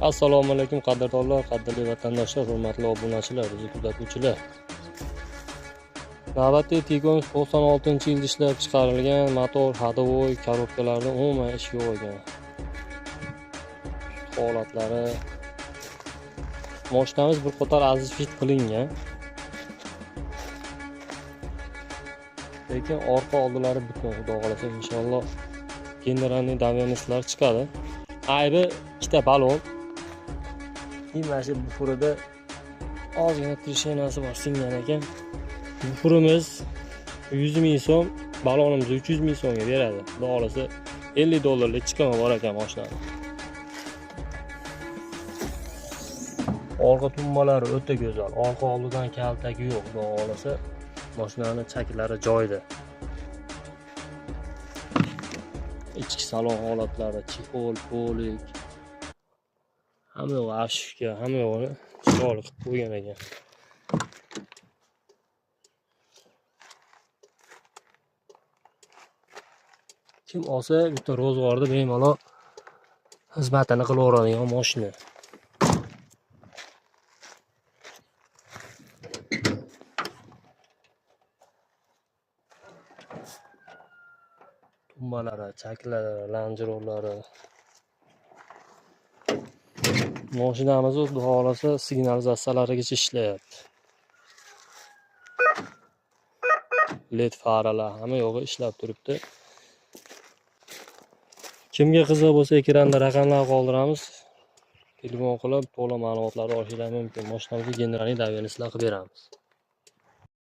Assalomu alaykum qadrdonlar, qadrli vatandoshlar, hurmatli obunachilar, bizni kuzatuvchilar. Navbatdagi Tiguan 96-yilda ishlab chiqarilgan motor hadovoy korobkalarida umuman ish yo'q ekan. Holatlari mashinamiz bir qator aziz fit qilingan. Lekin orqa oldilari butun, xudo xolasa inshaalloh generalniy davenistlar chiqadi. Aybi ikkita balon. Mana shu bufurida ozgina trishenasi bor, singan ekan. Bufurimiz 100 ming so'm, balonimiz 300 ming so'mga beradi. Xudo xolasa $50 chiqimi bor ekan mashinani. Orqa tumbalari o'ta go'zal. Orqa oldidan kaltagi yo'q, xudo xolasa mashinaning chaklari joyida. Ichki salon holatlari, chexol, polik, hamma yo'q ashka, hamma yo'g'ini chiroyli qilib qo'ygan ekan. Kim olsa bitta ro'zg'orda bemalol xizmatini qilaveradigan mashina. Tumbalari, chaklari, lanjirolari. Mashinamiz xudo xolasa signalizatsiyalarigacha ishlayapti. LED faralar hamma yo'g'i ishlab turibdi. Kimga qiziq bo'lsa ekranda raqamlar qoldiramiz. Telefon qilib to'liq ma'lumotlarni olishingiz mumkin. Mashinamizga generalniy davenistlar qilib beramiz.